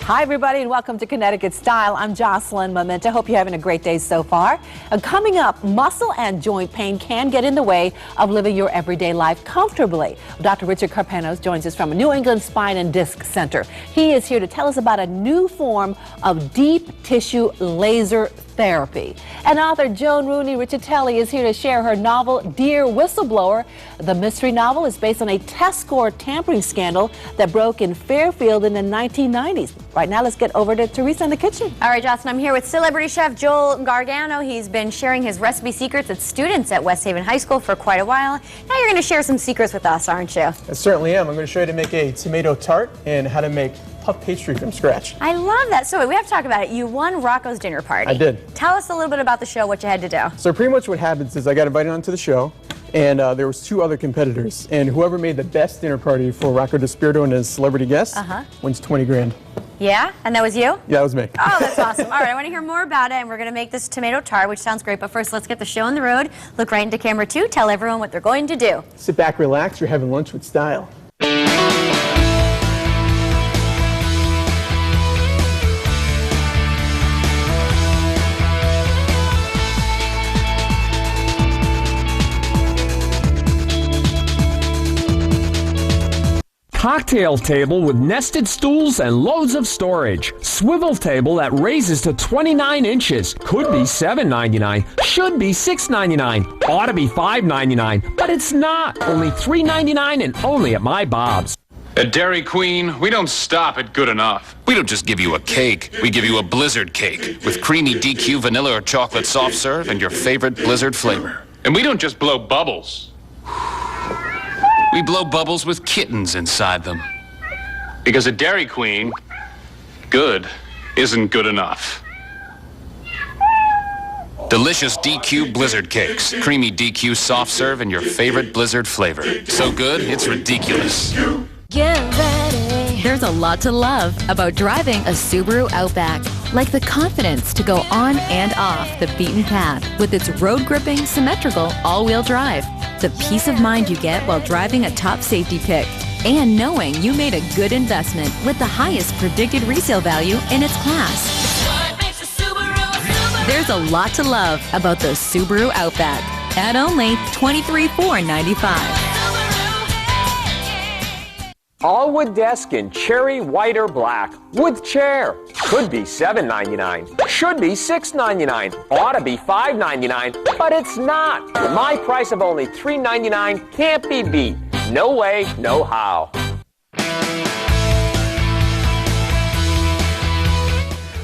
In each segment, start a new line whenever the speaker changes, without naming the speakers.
Hi, everybody, and welcome to Connecticut Style. I'm Jocelyn Memento. Hope you're having a great day so far. Coming up, muscle and joint pain can get in the way of living your everyday life comfortably. Dr. Richard Carpanos joins us from New England Spine and Disc Center. He is here to tell us about a new form of deep tissue laser therapy. And author Joan Rooney Riccitelli is here to share her novel, Dear Whistleblower. The mystery novel is based on a test score tampering scandal that broke in Fairfield in the 1990s. Right now, let's get over to Teresa in the kitchen.
All right, Jocelyn, I'm here with celebrity chef Joel Gargano. He's been sharing his recipe secrets with students at West Haven High School for quite a while. Now you're going to share some secrets with us, aren't you?
I certainly am. I'm going to show you how to make a tomato tart and how to make puff pastry from scratch.
I love that. So we have to talk about it. You won Rocco's dinner party.
I did.
Tell us a little bit about the show, what you had to do.
So pretty much what happens is I got invited onto the show, and there was 2 other competitors, and whoever made the best dinner party for Rocco DiSpirito and his celebrity guests wins 20 grand.
Yeah? And that was you?
Yeah, that was me.
Oh, that's awesome. All right, I want to hear more about it, and we're going to make this tomato tart, which sounds great. But first, let's get the show on the road. Look right into camera 2. Tell everyone what they're going to do.
Sit back, relax. You're having lunch with style.
Cocktail table with nested stools and loads of storage. Swivel table that raises to 29 inches. Could be $7.99. Should be $6.99. Ought to be $5.99. But it's not. Only $3.99 and only at my Bob's.
At Dairy Queen, we don't stop at good enough. We don't just give you a cake. We give you a Blizzard cake with creamy DQ vanilla or chocolate soft serve and your favorite Blizzard flavor. And we don't just blow bubbles. We blow bubbles with kittens inside them. Because at Dairy Queen, good isn't good enough. Delicious DQ Blizzard cakes. Creamy DQ soft serve and your favorite Blizzard flavor. So good, it's ridiculous.
Get ready. There's a lot to love about driving a Subaru Outback. Like the confidence to go on and off the beaten path with its road-gripping, symmetrical all-wheel drive. The peace of mind you get while driving a top safety pick. And knowing you made a good investment with the highest predicted resale value in its class. There's a lot to love about the Subaru Outback at only $23,495.
All wood desk in cherry, white, or black. With chair. Could be $7.99. Should be $6.99. Ought to be $5.99. But it's not. My price of only $3.99 can't be beat. No way, no how.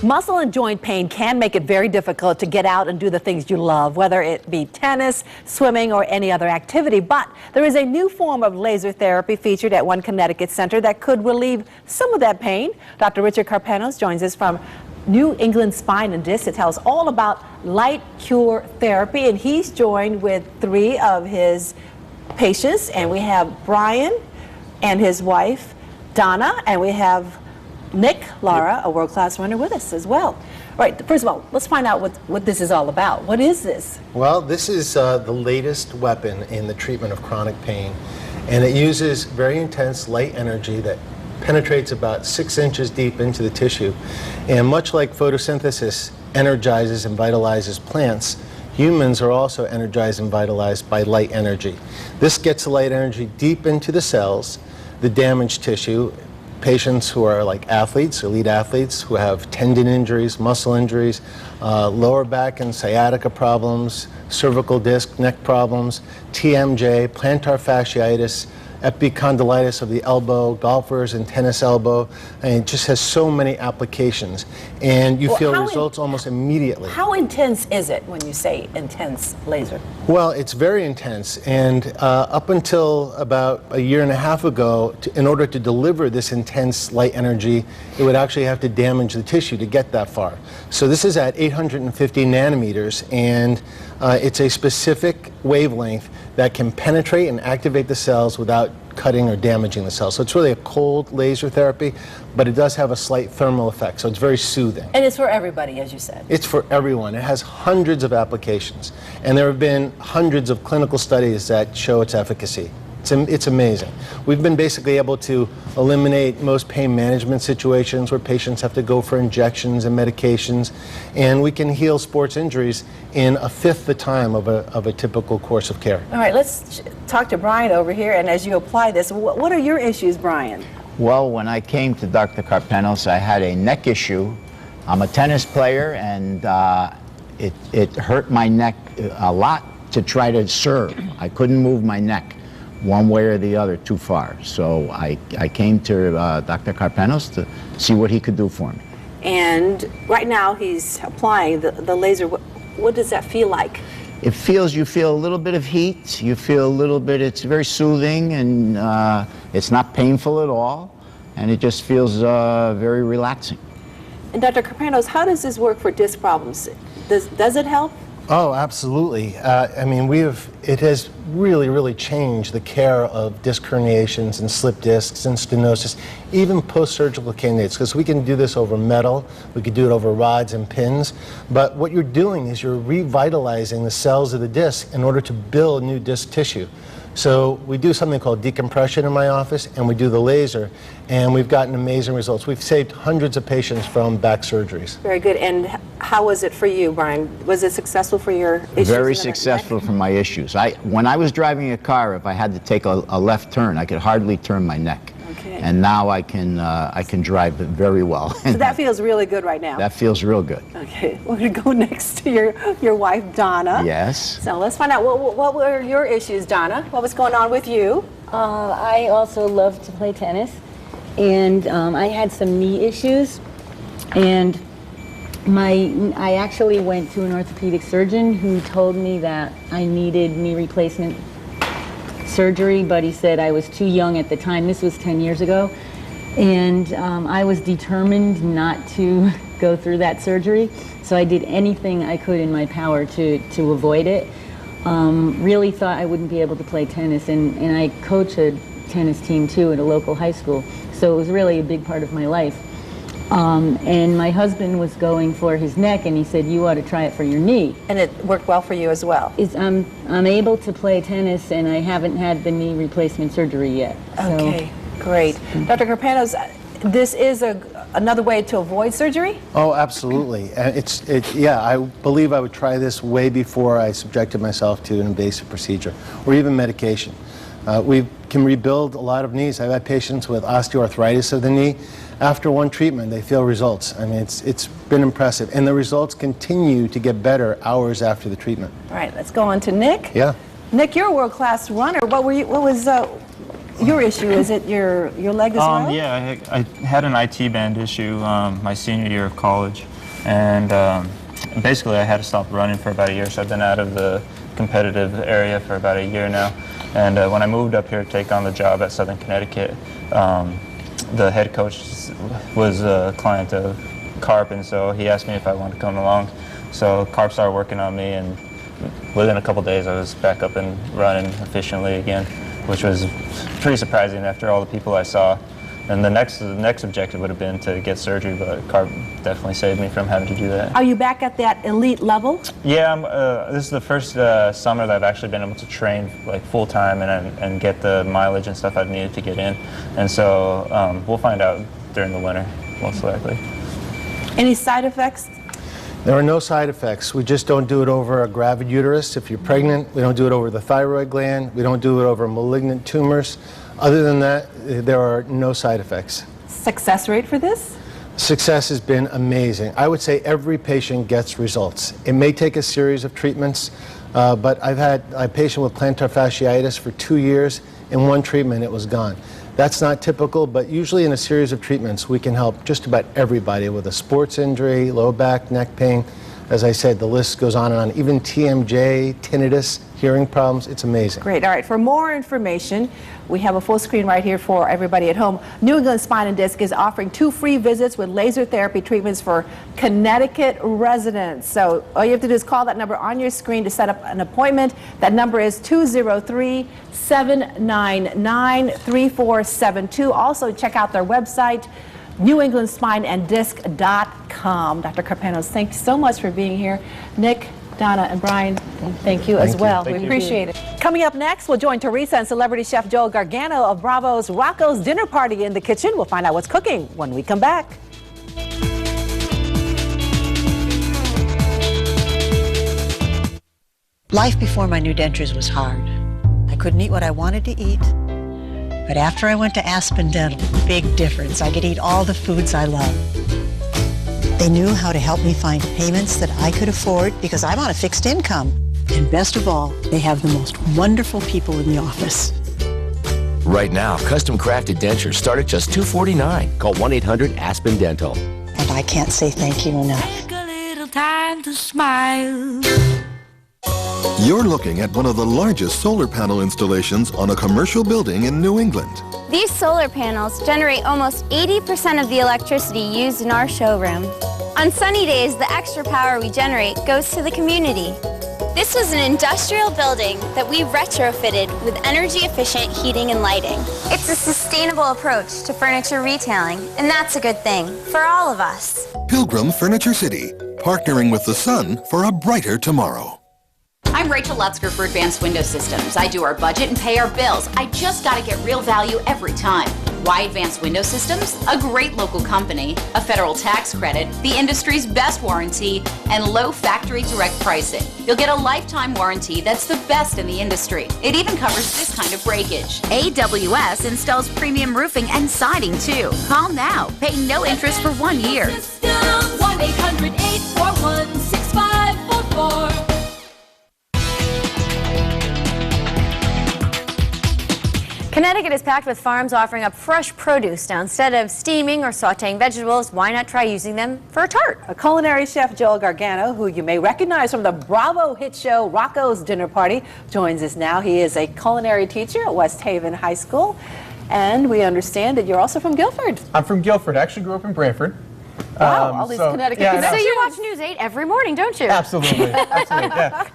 Muscle and joint pain can make it very difficult to get out and do the things you love, whether it be tennis, swimming, or any other activity. But there is a new form of laser therapy featured at one Connecticut center that could relieve some of that pain. Dr. Richard Carpanos joins us from New England Spine and Disc to tell us all about light cure therapy. And he's joined with 3 of his patients. And we have Brian and his wife, Donna, and we have Nick Lara, a world-class runner, with us as well. All right, first of all, let's find out what this is all about. What is this?
Well, this is the latest weapon in the treatment of chronic pain, and it uses very intense light energy that penetrates about 6 inches deep into the tissue. And much like photosynthesis energizes and vitalizes plants, humans are also energized and vitalized by light energy. This gets the light energy deep into the cells, the damaged tissue. Patients who are like athletes, elite athletes, who have tendon injuries, muscle injuries, lower back and sciatica problems, cervical disc, neck problems, TMJ, plantar fasciitis, epicondylitis of the elbow, golfers and tennis elbow. And it just has so many applications. And you feel results almost immediately.
How intense is it when you say intense laser?
Well, it's very intense. And up until about a year and a half ago, in order to deliver this intense light energy, it would actually have to damage the tissue to get that far. So this is at 850 nanometers, and it's a specific wavelength that can penetrate and activate the cells without cutting or damaging the cells. So it's really a cold laser therapy, but it does have a slight thermal effect, so it's very soothing.
And it's for everybody, as you said.
It's for everyone. It has hundreds of applications, and there have been hundreds of clinical studies that show its efficacy. It's It's amazing. We've been basically able to eliminate most pain management situations where patients have to go for injections and medications, and we can heal sports injuries in a fifth the time of a typical course of care.
All right, let's talk to Brian over here, and as you apply this, what are your issues, Brian?
Well, when I came to Dr. Carpenos, I had a neck issue. I'm a tennis player, and it hurt my neck a lot to try to serve. I couldn't move my neck one way or the other too far. So I came to Dr. Carpenos to see what he could do for me.
And right now he's applying the laser. What does that feel like?
You feel a little bit of heat, you feel a little bit, it's very soothing, and it's not painful at all, and it just feels very relaxing.
And Dr. Carpenos, how does this work for disc problems? Does it help?
Oh, absolutely. I mean, it has really changed the care of disc herniations and slip discs and stenosis, even post-surgical candidates, because we can do this over metal, we could do it over rods and pins, but what you're doing is you're revitalizing the cells of the disc in order to build new disc tissue. So we do something called decompression in my office, and we do the laser, and we've gotten amazing results. We've saved hundreds of patients from back surgeries.
Very good. And how was it for you, Brian? Was it successful for your issues?
Very successful for my issues. When I was driving a car, if I had to take a left turn, I could hardly turn my neck.
Okay.
And now I can drive it very well.
So that feels really good right now.
That feels real good.
Okay, we're going to go next to your wife, Donna.
Yes.
So let's find out, what were your issues, Donna? What was going on with you?
I also love to play tennis, and I had some knee issues, and I actually went to an orthopedic surgeon who told me that I needed knee replacement surgery, but he said I was too young at the time. This was 10 years ago, and I was determined not to go through that surgery, so I did anything I could in my power to avoid it. Really thought I wouldn't be able to play tennis, and I coach a tennis team too at a local high school, so it was really a big part of my life. And my husband was going for his neck, and he said, you ought to try it for your knee.
And it worked well for you as well?
I'm able to play tennis, and I haven't had the knee replacement surgery yet.
Okay, great. Dr. Carpenos, this is another way to avoid surgery?
Oh, absolutely. Yeah, I believe I would try this way before I subjected myself to an invasive procedure or even medication. We can rebuild a lot of knees. I've had patients with osteoarthritis of the knee. After one treatment, they feel results. I mean, it's been impressive. And the results continue to get better hours after the treatment.
All right, let's go on to Nick.
Yeah.
Nick, you're a world-class runner. What was your issue? Is it your leg as well?
Yeah, I had an IT band issue my senior year of college. And basically, I had to stop running for about a year, so I've been out of the competitive area for about a year now. And when I moved up here to take on the job at Southern Connecticut, the head coach was a client of Carp, and so he asked me if I wanted to come along. So Carp started working on me, and within a couple days I was back up and running efficiently again, which was pretty surprising after all the people I saw. And the next objective would have been to get surgery, but Carp definitely saved me from having to do that.
Are you back at that elite level?
Yeah, this is the first summer that I've actually been able to train like full time and get the mileage and stuff I've needed to get in. And so we'll find out during the winter, most likely.
Any side effects?
There are no side effects. We just don't do it over a gravid uterus. If you're pregnant, we don't do it over the thyroid gland. We don't do it over malignant tumors. Other than that, there are no side effects.
Success rate for this?
Success has been amazing. I would say every patient gets results. It may take a series of treatments, but I've had a patient with plantar fasciitis for 2 years. In one treatment, it was gone. That's not typical, but usually in a series of treatments, we can help just about everybody with a sports injury, low back, neck pain. As I said, the list goes on and on. Even TMJ, tinnitus, hearing problems, it's amazing.
Great. All right, for more information, we have a full screen right here for everybody at home. New England Spine and Disc is offering 2 free visits with laser therapy treatments for Connecticut residents. So all you have to do is call that number on your screen to set up an appointment. That number is 203-799-3472. Also check out their website, NewEnglandSpineAndDisc.com. Dr. Carpenos, thanks so much for being here. Nick, Donna and Brian, thank you as well.
Thank
We
you.
appreciate it. Coming up next, we'll join Teresa and celebrity chef Joel Gargano of Bravo's Rocco's Dinner Party in the kitchen. We'll find out what's cooking when we come back.
Life before my new dentures was hard. I couldn't eat what I wanted to eat. But after I went to Aspen Dental, big difference. I could eat all the foods I love. They knew how to help me find payments that I could afford because I'm on a fixed income. And best of all, they have the most wonderful people in the office.
Right now, custom crafted dentures start at just $249. Call 1-800-ASPEN-DENTAL.
And I can't say thank you enough.
Take a little time to smile.
You're looking at one of the largest solar panel installations on a commercial building in New England.
These solar panels generate almost 80% of the electricity used in our showroom. On sunny days, the extra power we generate goes to the community. This was an industrial building that we retrofitted with energy-efficient heating and lighting. It's a sustainable approach to furniture retailing, and that's a good thing for all of us.
Pilgrim Furniture City, partnering with the sun for a brighter tomorrow.
I'm Rachel Lutzker for Advanced Window Systems. I do our budget and pay our bills. I just got to get real value every time. Why Advanced Window Systems? A great local company, a federal tax credit, the industry's best warranty, and low factory direct pricing. You'll get a lifetime warranty that's the best in the industry. It even covers this kind of breakage. AWS installs premium roofing and siding too. Call now. Pay no interest for 1 year.
1-800-841-6544.
Connecticut is packed with farms offering up fresh produce. Now, instead of steaming or sauteing vegetables, why not try using them for a tart?
A culinary chef, Joel Gargano, who you may recognize from the Bravo hit show Rocco's Dinner Party, joins us now. He is a culinary teacher at West Haven High School, and we understand that you're also from Guilford.
I'm from Guilford. I actually grew up in Branford.
Wow, all these Connecticut
So you watch News 8 every morning, don't you?
Absolutely, absolutely, yeah.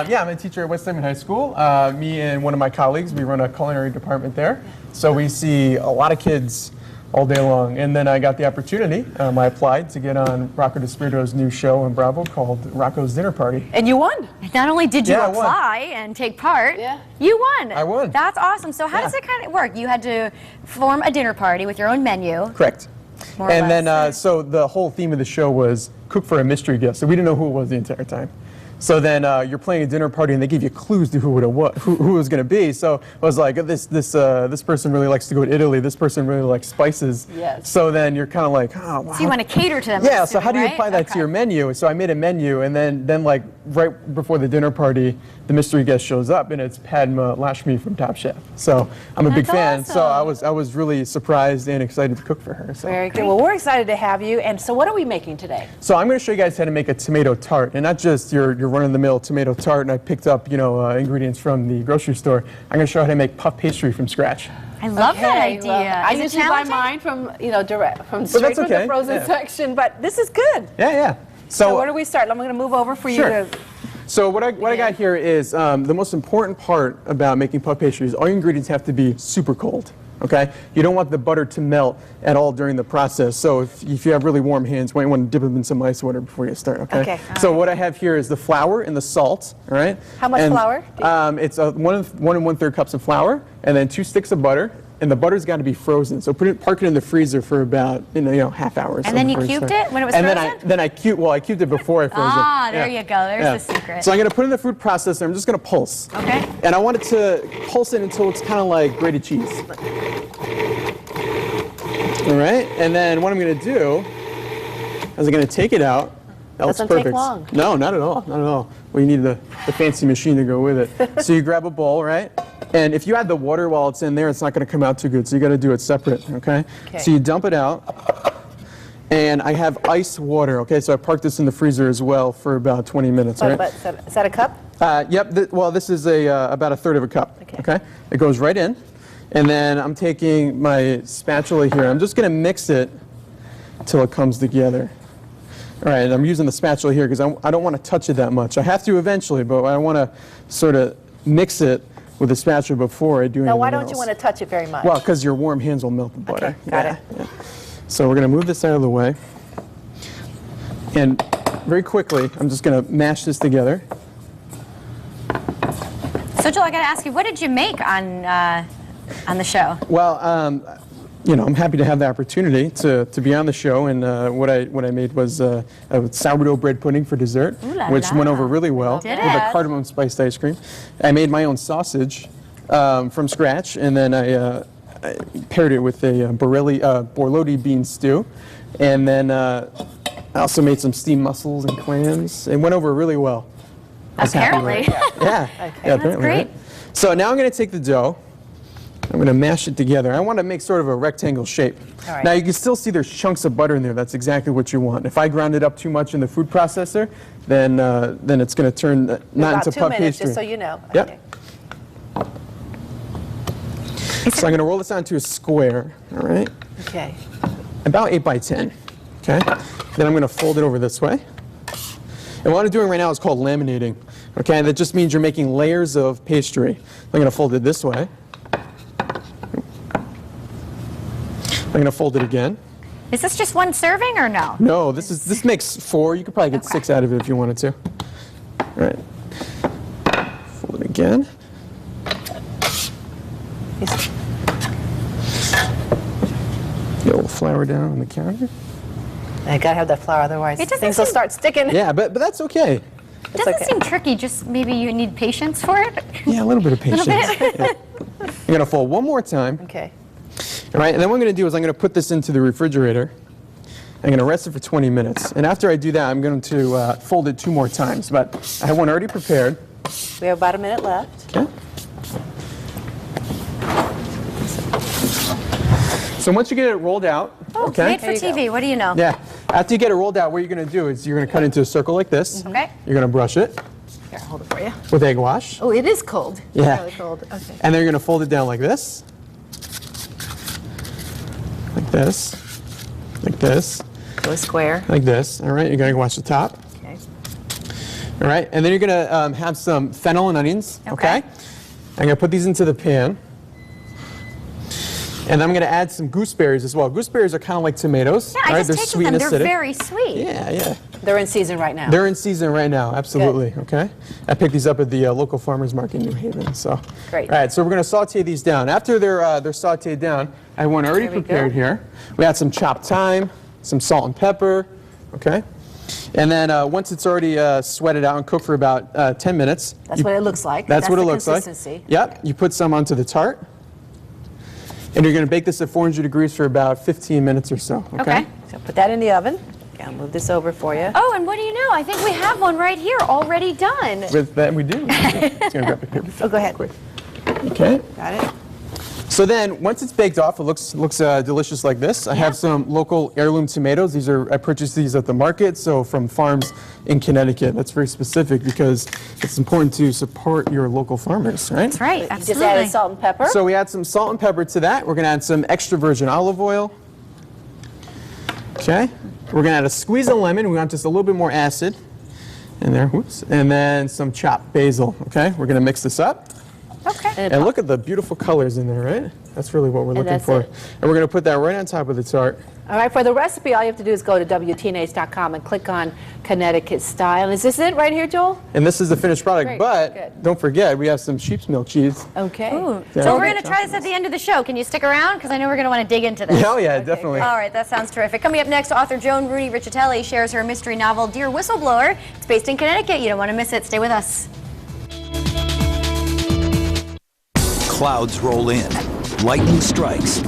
Yeah, I'm a teacher at West Haven High School. Me and one of my colleagues, we run a culinary department there. So we see a lot of kids all day long. And then I got the opportunity, I applied to get on Rocco DeSpirito's new show on Bravo called Rocco's Dinner Party.
And you won.
Not only did you
Yeah, I won.
apply and take part, you won.
I won.
That's awesome. So how does it kind of work? You had to form a dinner party with your own menu.
Correct.
More or
And
less.
then, so the whole theme of the show was cook for a mystery guest. So we didn't know who it was the entire time. So then you're playing a dinner party and they give you clues to who it was going to be. So it was like this person really likes to go to Italy. This person really likes spices.
Yes.
So then you're kind of like, oh, wow.
So you want to cater to them.
Yeah.
I'm
So how do you
assuming,
apply
right?
that to your menu? So I made a menu, and then like right before the dinner party, the mystery guest shows up, and it's Padma Lakshmi from Top Chef. So I'm a big fan. So I was really surprised and excited to cook for her. So.
Very good. Well, we're excited to have you. And so what are we making today?
So I'm going to show you guys how to make a tomato tart, and not just your run-of-the-mill tomato tart. And I picked up ingredients from the grocery store. I'm going to show you how to make puff pastry from scratch.
I love that idea.
Well, I
Is it
usually buy
challenging?
mine from direct from straight from
okay.
the frozen
Yeah.
section, but this is good.
Yeah.
So where do we start? I'm going to move over for you to.
So what I got here is the most important part about making puff pastries. All your ingredients have to be super cold. Okay, you don't want the butter to melt at all during the process. So if you have really warm hands, you might want to dip them in some ice water before you start. Okay. So what I have here is the flour and the salt. All right.
How much flour?
It's 1 1/3 cups of flour, and then 2 sticks of butter. And the butter's got to be frozen, so park it in the freezer for about half hour. Or so
And then you
before
cubed
start.
it when it was
and
frozen?
then I cubed it before I froze it.
Ah, there you go. There's the secret.
So I'm going to put it in the food processor. I'm just going to pulse.
Okay.
And I want it to pulse it until it's kind of like grated cheese. All right. And then what I'm going to do is I'm going to take it out. That's
Doesn't
perfect.
take long.
No, not at all. Not at all. Well, you need the fancy machine to go with it. So you grab a bowl, right? And if you add the water while it's in there, it's not going to come out too good. So you got to do it separate, okay? So you dump it out. And I have ice water, okay? So I parked this in the freezer as well for about 20 minutes, right?
Is that a cup?
Yep. Well, this is about 1/3 of a cup, okay? It goes right in. And then I'm taking my spatula here. I'm just going to mix it till it comes together. All right, and I'm using the spatula here because I don't want to touch it that much. I have to eventually, but I want to sort of mix it with the spatula before I do anything
Now, why don't
else.
you want to touch it very much?
Well, because your warm hands will melt the butter.
Okay, got it.
Yeah. So we're going to move this out of the way. And very quickly, I'm just going to mash this together.
So Joel, I got to ask you, what did you make on the show?
Well, you know, I'm happy to have the opportunity to be on the show, and what I made was a sourdough bread pudding for dessert, which went over really well with a cardamom spiced ice cream. I made my own sausage from scratch, and then I paired it with a borlotti bean stew, and then I also made some steamed mussels and clams. It went over really well.
Apparently.
Yeah,
That's
apparently.
great.
Right? So now I'm going to take the dough. I'm going to mash it together. I want to make sort of a rectangle shape.
All right.
Now you can still see there's chunks of butter in there. That's exactly what you want. If I ground it up too much in the food processor, then it's going to turn not into puff pastry.
Just so you know.
Yep. So I'm going to roll this onto a square. All right.
Okay.
About 8 by 10. Okay. Then I'm going to fold it over this way. And what I'm doing right now is called laminating. Okay. That just means you're making layers of pastry. I'm going to fold it this way. I'm going to fold it again.
Is this just one serving or no?
No, this makes 4. You could probably get 6 out of it if you wanted to. All right. Fold it again. Get a little flour down on the counter.
I gotta have that flour, otherwise things will start sticking.
Yeah, but that's okay.
It doesn't seem tricky, just maybe you need patience for it.
Yeah, a little bit of patience.
bit.
I'm going to fold one more time.
Okay.
All right, and then what I'm going to do is I'm going to put this into the refrigerator. I'm going to rest it for 20 minutes. And after I do that, I'm going to fold it 2 more times. But I have one already prepared.
We have about a minute left.
Okay. So once you get it rolled out, okay?
Made for TV, what do you know?
Yeah. After you get it rolled out, what you're going to do is you're going to cut into a circle like this.
Okay.
You're going to brush it
Here, hold it for you.
with egg wash.
Oh, it is cold.
Yeah.
It's really cold. Okay.
And then you're going to fold it down like this. Like this. Like this.
Go square.
Like this. All right, you're going to wash the top.
Okay.
All right, and then you're going to have some fennel and onions. Okay. I'm going to put these into the pan. And I'm going to add some gooseberries as well. Gooseberries are kind of like tomatoes.
Yeah, I
right?
just
They're
tasted
sweet
them.
and
They're
acidic.
very sweet.
Yeah, yeah.
They're in season right now.
They're in season right now, absolutely. Okay. I picked these up at the local farmers market in New Haven. So.
Great.
All right, so we're going to saute these down. After they're sauteed down, I have one already prepared here. We add some chopped thyme, some salt and pepper. Okay. And then once it's already sweated out and cooked for about 10 minutes.
That's what it looks like.
That's what it looks like.
Consistency.
Yep. You put some onto the tart. And you're going to bake this at 400 degrees for about 15 minutes or so.
Okay. So put that in the oven. Okay, I'll move this over for you.
Oh, and what do you know? I think we have one right here already done.
With that, we do. Just going to grab the paper.
Oh, go ahead.
Quick. Okay.
Got it.
So then, once it's baked off, it looks delicious like this. I have some local heirloom tomatoes. I purchased these at the market, so from farms in Connecticut. That's very specific because it's important to support your local farmers, right?
That's right,
You
absolutely.
just added salt and pepper.
So we add some salt and pepper to that. We're going to add some extra virgin olive oil. Okay. We're going to add a squeeze of lemon. We want just a little bit more acid in there. Whoops. And then some chopped basil. Okay. We're going to mix this up.
Okay.
And look at the beautiful colors in there, right? That's really what we're looking for. And we're going to put that right on top of the tart.
All right, for the recipe, all you have to do is go to WTNH.com and click on Connecticut Style. Is this it right here, Joel?
And this is the finished product,
Great,
but
good.
don't forget, we have some sheep's milk cheese.
Okay.
Ooh.
Yeah.
So we're going to try this at the end of the show. Can you stick around? Because I know we're going to want to dig into this.
Oh, yeah, definitely.
All right, that sounds terrific. Coming up next, author Joan Rudy Riccitelli shares her mystery novel, Dear Whistleblower. It's based in Connecticut. You don't want to miss it. Stay with us.
Clouds roll in, lightning strikes,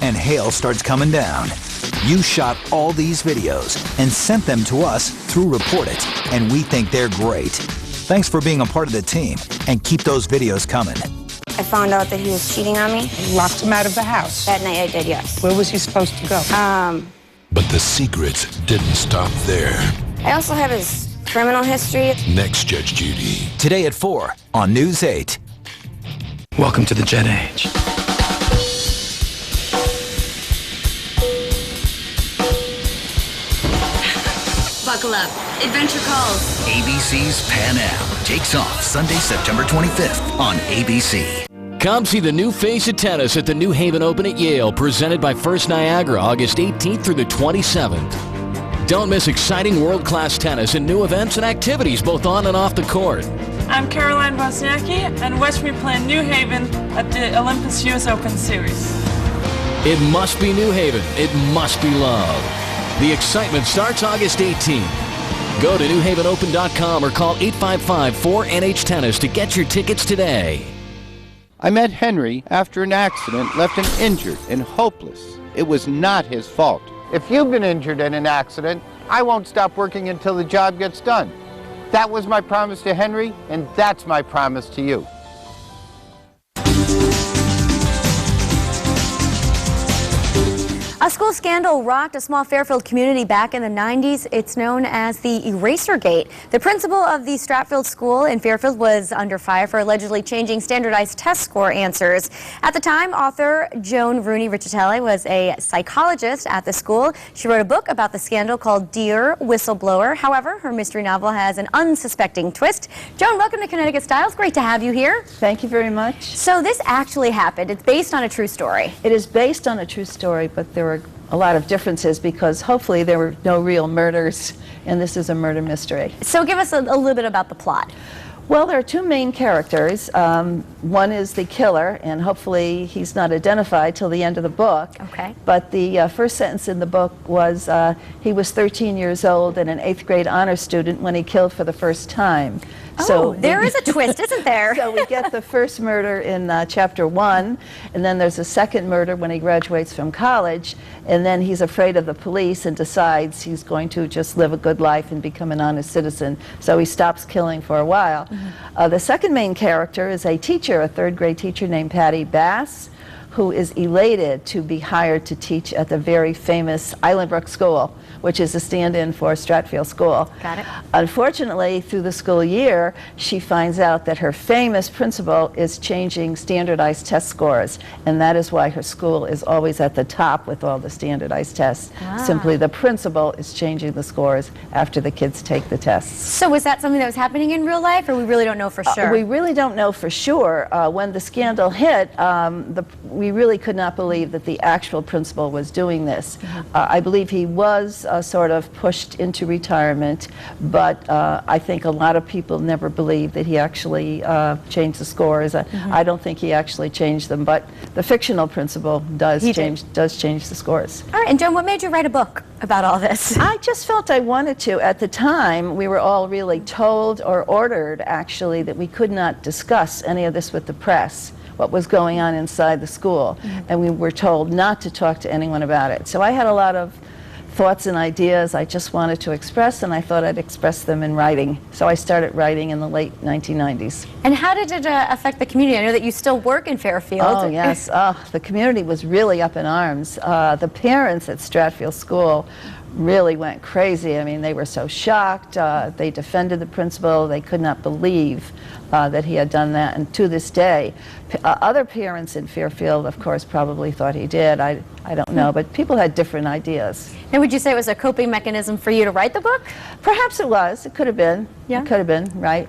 and hail starts coming down. You shot all these videos and sent them to us through Report It, and we think they're great. Thanks for being a part of the team, and keep those videos coming.
I found out that he was cheating on me.
Locked him out of the house.
That night I did, yes.
Where was he supposed to go?
But the secrets didn't stop there.
I also have his criminal history.
Next, Judge Judy.
Today at 4 on News 8.
Welcome to the Jet Age.
Buckle up. Adventure calls.
ABC's Pan Am takes off Sunday, September 25th on ABC.
Come see the new face of tennis at the New Haven Open at Yale, presented by First Niagara, August 18th through the 27th. Don't miss exciting world-class tennis and new events and activities both on and off the court.
I'm Caroline Wozniacki, and watch me play in New Haven at the Olympus US Open Series.
It must be New Haven. It must be love. The excitement starts August 18th. Go to newhavenopen.com or call 855-4NH-TENNIS to get your tickets today.
I met Henry after an accident left him injured and hopeless. It was not his fault. If you've been injured in an accident, I won't stop working until the job gets done. That was my promise to Henry, and that's my promise to you.
A school scandal rocked a small Fairfield community back in the 90s. It's known as the Erasergate. The principal of the Stratfield School in Fairfield was under fire for allegedly changing standardized test score answers. At the time, author Joan Rooney Riccitelli was a psychologist at the school. She wrote a book about the scandal called Dear Whistleblower. However, her mystery novel has an unsuspecting twist. Joan, welcome to Connecticut Styles. Great to have you here.
Thank you very much.
So this actually happened. It's based on a true story.
It is based on a true story, but there were a lot of differences because hopefully there were no real murders, and this is a murder mystery.
So give us a little bit about the plot.
Well, there are two main characters. One is the killer, and hopefully he's not identified till the end of the book.
Okay.
But the first sentence in the book was he was 13 years old and an 8th grade honor student when he killed for the first time.
Oh, there is a twist, isn't there?
So we get the first murder in chapter 1, and then there's a second murder when he graduates from college, and then he's afraid of the police and decides he's going to just live a good life and become an honest citizen. So he stops killing for a while. The second main character is a teacher, a 3rd grade teacher named Patty Bass, who is elated to be hired to teach at the very famous Islandbrook School, which is a stand-in for Stratfield School.
Got it.
Unfortunately, through the school year, she finds out that her famous principal is changing standardized test scores, and that is why her school is always at the top with all the standardized tests. Simply the principal is changing the scores after the kids take the tests.
So was that something that was happening in real life, or we really don't know for sure?
We really don't know for sure. When the scandal hit, we really could not believe that the actual principal was doing this. I believe he was sort of pushed into retirement, but I think a lot of people never believed that he actually changed the scores. I don't think he actually changed them, but the fictional principal does change the scores.
All right, and Joan, what made you write a book about all this?
I just felt I wanted to. At the time, we were all really told or ordered, actually, that we could not discuss any of this with the press, what was going on inside the school, and we were told not to talk to anyone about it. So I had a lot of thoughts and ideas I just wanted to express, and I thought I'd express them in writing. So I started writing in the late 1990s.
And how did it affect the community? I know that you still work in Fairfield.
Oh, yes. The community was really up in arms. The parents at Stratfield School really went crazy. I mean, they were so shocked. They defended the principal. They could not believe that he had done that. And to this day, other parents in Fairfield, of course, probably thought he did. I don't know, but people had different ideas.
And would you say it was a coping mechanism for you to write the book?
Perhaps it was. It could have been.
Yeah.
It could have been, right.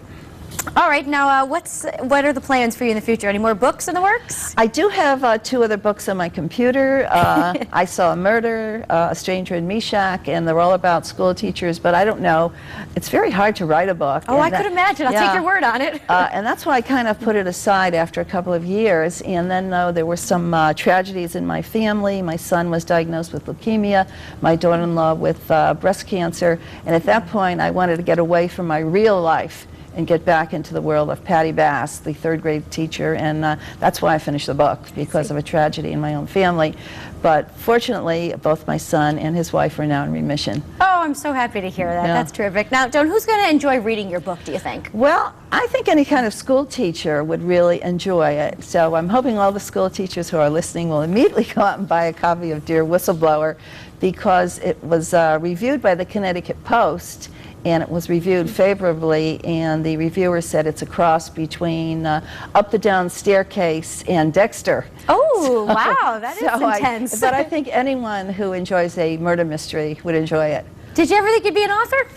All right, now what are the plans for you in the future? Any more books in the works?
I do have 2 other books on my computer. I Saw a Murder, A Stranger in Meshack, and they're all about school teachers, but I don't know. It's very hard to write a book.
Oh, I could imagine. I'll take your word on it.
And that's why I kind of put it aside after a couple of years. And then there were some tragedies in my family. My son was diagnosed with leukemia, my daughter-in-law with breast cancer, and at that point I wanted to get away from my real life and get back into the world of Patty Bass, the 3rd grade teacher, and that's why I finished the book, because of a tragedy in my own family. But fortunately, both my son and his wife are now in remission.
Oh, I'm so happy to hear that.
Yeah.
That's terrific. Now, Joan, who's going to enjoy reading your book, do you think?
Well, I think any kind of school teacher would really enjoy it. So I'm hoping all the school teachers who are listening will immediately go out and buy a copy of Dear Whistleblower, because it was reviewed by the Connecticut Post, and it was reviewed favorably, and the reviewer said it's a cross between Up the Down Staircase and Dexter.
Oh, wow, that is intense.
But I think anyone who enjoys a murder mystery would enjoy it.
Did you ever think you'd be an author?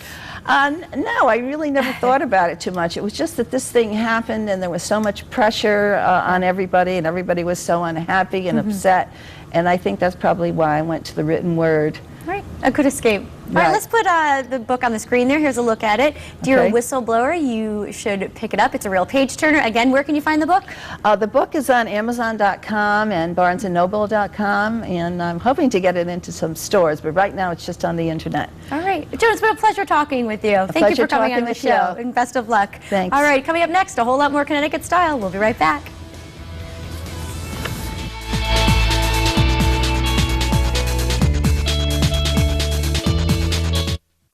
No, I really never thought about it too much. It was just that this thing happened, and there was so much pressure on everybody, and everybody was so unhappy and upset. And I think that's probably why I went to the written word.
All right, a good escape. All right, let's put the book on the screen there. Here's a look at it. Dear Whistleblower, you should pick it up. It's a real page-turner. Again, where can you find the book?
The book is on Amazon.com and BarnesandNoble.com, and I'm hoping to get it into some stores, but right now it's just on the internet.
All right. Joan, it's been a pleasure talking with you. Thank you for coming on the show, and best of luck.
Thanks.
All right, coming up next, a whole lot more Connecticut style. We'll be right back.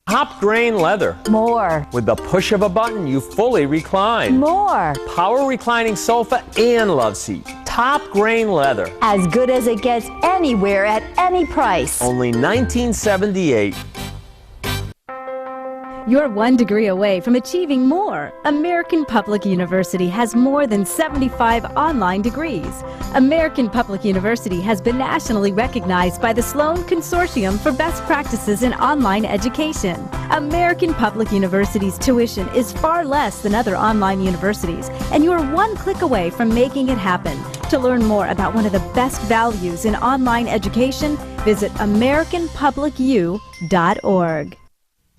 Top grain leather.
More.
With the push of a button, you fully recline.
More.
Power reclining sofa and love seat. Top grain leather.
As good as it gets anywhere at any price.
Only $19.78.
You're 1 degree away from achieving more. American Public University has more than 75 online degrees. American Public University has been nationally recognized by the Sloan Consortium for Best Practices in Online Education. American Public University's tuition is far less than other online universities, and you are 1 click away from making it happen. To learn more about one of the best values in online education, visit AmericanPublicU.org.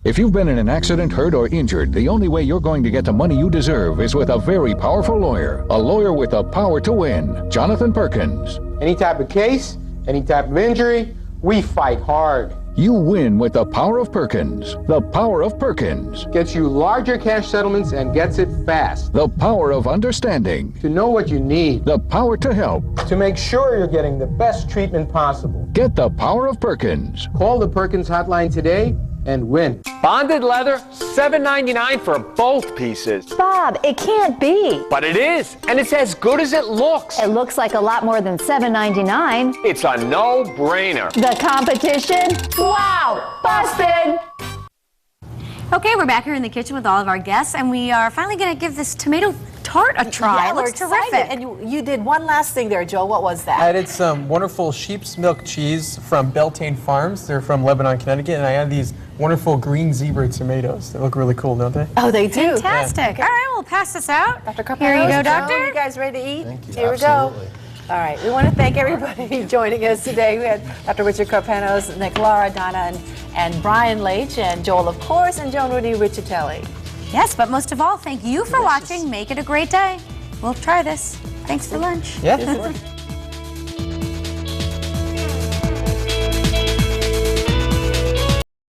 If you've been in an accident, hurt, or injured, the only way you're going to get the money you deserve is with a very powerful lawyer. A lawyer with the power to win. Jonathan Perkins.
Any type of case, any type of injury, we fight hard.
You win with the power of Perkins. The power of Perkins.
Gets you larger cash settlements and gets it fast.
The power of understanding.
To know what you need.
The power to help.
To make sure you're getting the best treatment possible.
Get the power of Perkins.
Call the Perkins hotline today and win.
Bonded leather, $7.99 for both pieces.
Bob, it can't be.
But it is, and it's as good as it looks.
It looks like a lot more than $7.99.
It's a no-brainer.
The competition? Wow, busted!
Okay, we're back here in the kitchen with all of our guests, and we are finally going to give this tomato tart a try.
Yeah,
It looks terrific.
And you did one last thing there, Joe. What was that?
I added some wonderful sheep's milk cheese from Beltane Farms. They're from Lebanon, Connecticut, and I added these wonderful green zebra tomatoes. They look really cool, don't they?
Oh, they do.
Fantastic.
Yeah.
All right, we'll pass this out.
Dr. Carpenos,
Here you go, Doctor.
You guys ready to eat?
Thank you.
Here
Absolutely.
we go. All right, we want to thank everybody joining us today. We had Dr. Richard Carpenos, Nick Lara, Donna, and Brian Leitch, and Joel, of course, and Joan Rudy Riccitelli.
Yes, but most of all, thank you for watching. Make it a great day. We'll try this. Thanks for lunch.
Yeah.